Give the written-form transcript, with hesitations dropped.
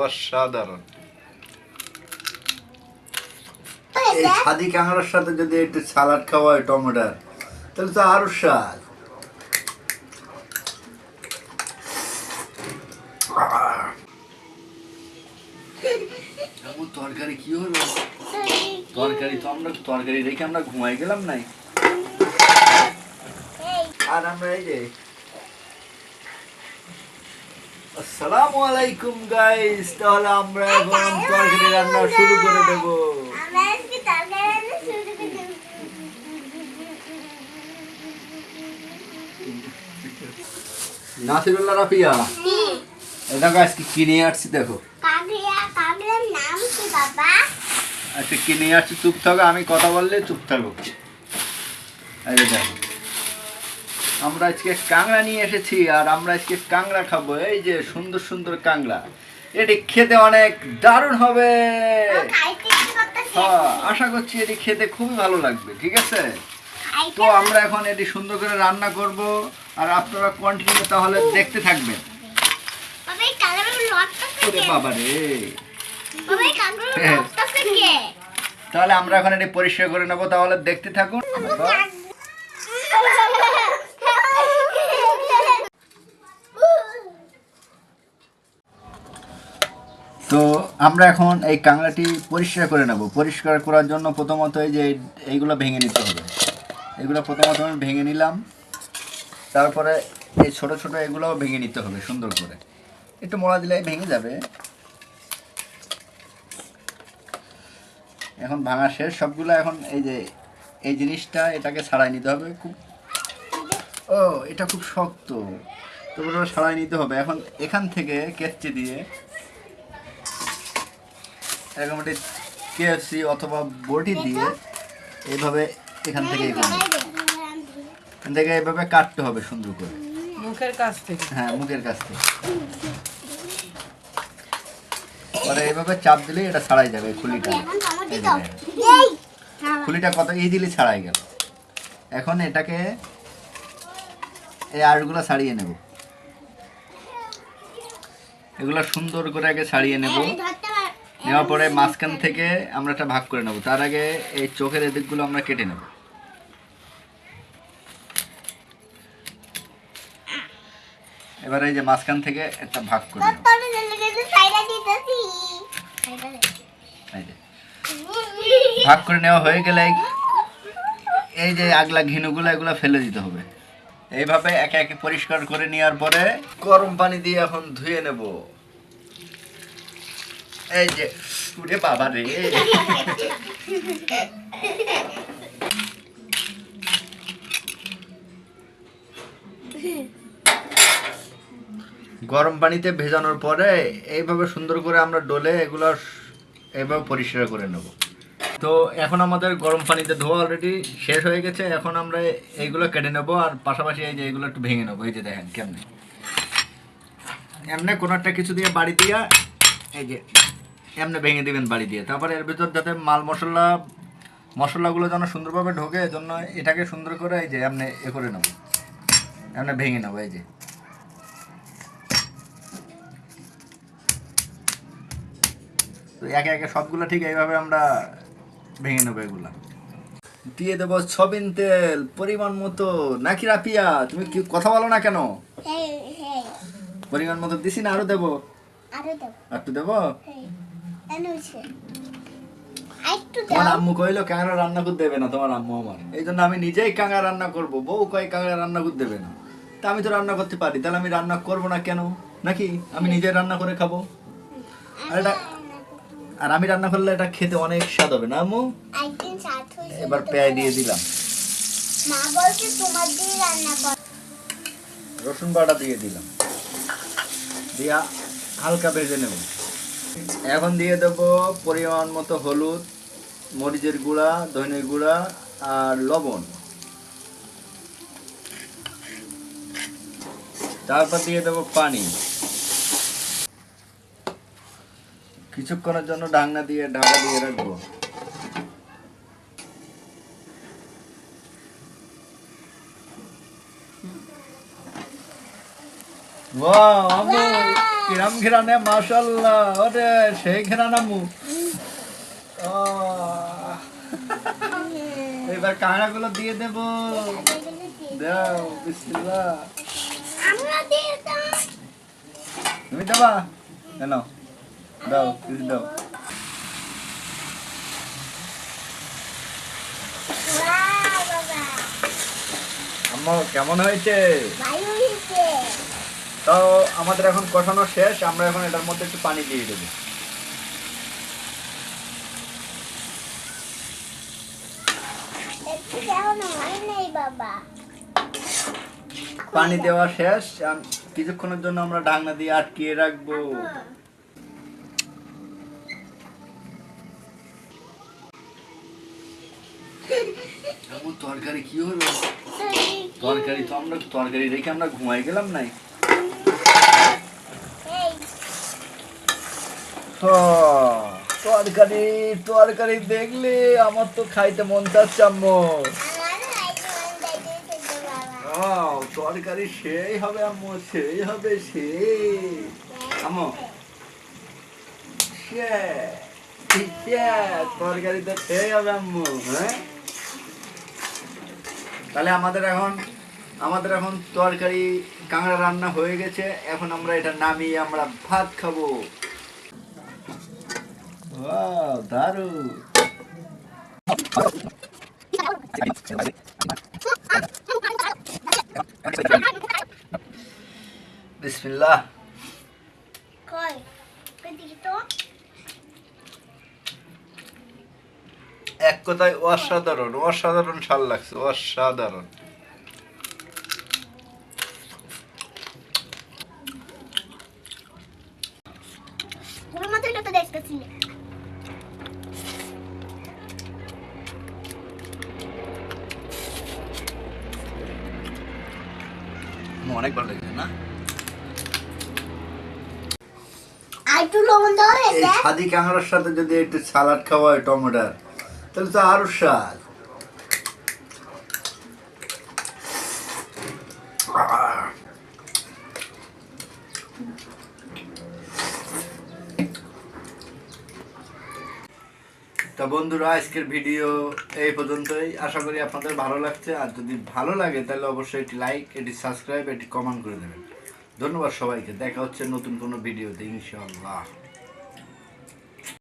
অসাধারণ। এই সাদি কাঁকড়ার সাথে যদি একটু সালাড খাওয়া হয় টমেটোর, তাহলে তো আরো স্বাদ। তরকারি কি হলো? তরকারি তো আমরা তরকারি রেখে আমরা ঘুমাই গেলাম নাই। আর আমরা এই যে আসসালামু আলাইকুম গাইস, তাহলে আমরা এখন তরকারি রান্না শুরু করে দেব। নাসিরুল্লাহ রাফিয়া, এটা গাছ কি নিয়ে আসছি দেখো। আচ্ছা কি নিয়ে আসছি, চুপ থাকো, আমি কথা বললে চুপ থাকো। এই দেখো আমরা আজকে কাঁকড়া নিয়ে এসেছি, আর আমরা আজকে কাঁকড়া খাবো। এই যে সুন্দর সুন্দর কাঁকড়া, এটি খেতে অনেক দারুণ হবে। হ্যাঁ, আশা করছি এটি খেতে খুবই ভালো লাগবে। ঠিক আছে, তো আমরা এখন এটি সুন্দর করে রান্না করব, আর আপনারা কন্টিনিউ তাহলে দেখতে থাকবেন। বাবা রে, তাহলে আমরা এখন এটি পরিষ্কার করে নেবো, তাহলে দেখতে থাকুন। তো আমরা এখন এই কাঁকড়াটি পরিষ্কার করে নেব। পরিষ্কার করার জন্য প্রথমত এই যে এইগুলো ভেঙে নিতে হবে। এগুলো প্রথমত আমি ভেঙে নিলাম, তারপরে এই ছোট ছোট এগুলোও ভেঙে নিতে হবে সুন্দর করে। একটু মোড়া দিলে ভেঙে যাবে। এখন ভাঙা শেষ সবগুলো। এখন এই যে এই জিনিসটা, এটাকে ছাড়াই নিতে হবে। ও এটা খুব শক্ত, তো ছাড়াই নিতে হবে। এখন এখান থেকে কেচি দিয়ে এরকম একটি কেএফসি অথবা বটি দিয়ে এইভাবে এখান থেকে এইভাবে কাটতে হবে সুন্দর করে, মুখের কাছ থেকে। হ্যাঁ, মুখের কাছ থেকে। পরে এইভাবে চাপ দিলে এটা ছাড়াই যাবে। খুলিটা কত ইজিলি ছাড়াই গেল। এখন এটাকে এই আড়গুলো ছাড়িয়ে নেব। এগুলো সুন্দর করে আগে ছাড়িয়ে নেব। নেওয়ার পরে মাঝখান থেকে আমরা একটা ভাগ করে নেব। তার আগে এই চোখের এদিকগুলো আমরা কেটে নেব। এবারে এই যে মাঝখান থেকে একটা ভাগ করে নেব। ভাগ করে নেওয়া হয়ে গেলে এই যে আগলা ঘিনুগুলো এগুলো ফেলে দিতে হবে। এইভাবে একে একে পরিষ্কার করে নেওয়ার পরে গরম পানি দিয়ে এখন ধুয়ে নেব। এই যে উড়ে বাবা রে, গরম পানিতে ভেজানোর পরে এইভাবে সুন্দর করে আমরা ডলে এগুলো এইভাবে পরিষ্কার করে নেব। তো এখন আমাদের গরম পানিতে ধোয়া অলরেডি শেষ হয়ে গেছে। এখন আমরা এইগুলো কেটে নেব, আর পাশাপাশি এই যে এইগুলো একটু ভেঙে নেবো। এই যে দেখেন কেমনে, এমনি কোনো একটা কিছু দিয়ে বাড়ি দিয়া এই যে এমনি ভেঙে দিবেন বাড়ি দিয়ে। তারপরে এর ভিতর যাতে মশলাগুলো যেন সুন্দরভাবে ঢোকে, এজন্য এটাকে সুন্দর করে এই যে এমনি করে নেবো, এমনি ভেঙে নেবো। এই যে তো একে একে সবগুলো ঠিক এইভাবে আমরা ভেঙে নেবো। এগুলা দিয়ে দেবো সয়াবিন তেল পরিমাণ মতো। নাকি রাফিয়া, তুমি কি কথা বলো না কেন? পরিমাণ মতো দিছি না, আরো দেবো? একটু দেবো। তোমার আম্মু কইলো কাঁকড়া রান্না করতে দেবে না তোমার আম্মু আমার, এই জন্য আমি নিজেই কাঁকড়া রান্না করবো। বউ কয় কাঁকড়া রান্না করতে দেবে না, তা আমি তো রান্না করতে পারি, তাহলে আমি রান্না করবো না কেন? নাকি আমি নিজে রান্না করে খাবো। আর আমি রান্না করলে এটা খেতে অনেক স্বাদ হবে না আম্মু? এবার পেঁয়াজ দিয়ে দিলাম, রসুন বাটা দিয়ে দিলাম, দিয়া হালকা ভেজে নেব। এখন দিয়ে দেব পরিমাণ মতো হলুদ, মরিচের গুঁড়া, ধনের গুঁড়া আর লবণ। তারপর দিয়ে দেব পানি। কিছুক্ষণের জন্য ঢাকনা দিয়ে ঢাকা দিয়ে রাখবো। ওয়াও আম্মু, কিরাম ঘেরানে মাশাআল্লাহ, ওরে সেই ঘেরানা মু। এবার কাঁকড়াগুলো দিয়ে দেব। দাও বিসমিল্লাহ। তুমি দেবা কেন? দাও কিছু দাও। আম্মু কেমন হয়েছে? তো আমাদের এখন কষানো শেষ, আমরা এখন এটার মধ্যে একটু পানি দিয়ে দেবো। পানি দেওয়া শেষ, কিছুক্ষণের জন্য আমরা ঢাকনা দিয়ে আটকিয়ে রাখবো। তরকারি কি হলো? তরকারি তো আমরা তরকারি রেখে আমরা ঘুমাই গেলাম নাই। তরকারি তরকারি দেখলে আমার তো খাইতে মন চাচ্ছে আম্মু। তরকারি সেই হবে আম্মু, সেই হবে সেই। আম্মু তরকারি তো সেই হবে আম্মু। হ্যাঁ, তাহলে আমাদের এখন তরকারি কাঁকড়া রান্না হয়ে গেছে। এখন আমরা এটা নামিয়ে আমরা ভাত খাবো। ওয়াও দারুণ। বিসমিল্লাহ। এক কথায় অসাধারণ, অসাধারণ স্বাদ লাগছে, অসাধারণ। অনেক ভালো লাগছে না? এই সাদি কাঁকড়ার সাথে যদি একটু সালাড খাওয়া হয় টমেটোর, তাহলে তো আরো স্বাদ। তা বন্ধুরা, আজকের ভিডিও এই পর্যন্তই। আশা করি আপনাদের ভালো লাগছে। আর যদি ভালো লাগে তাহলে অবশ্যই একটি লাইক, একটি সাবস্ক্রাইব, একটি কমেন্ট করে দেবেন। ধন্যবাদ সবাইকে। দেখা হচ্ছে নতুন কোনো ভিডিওতে ইনশাআল্লাহ।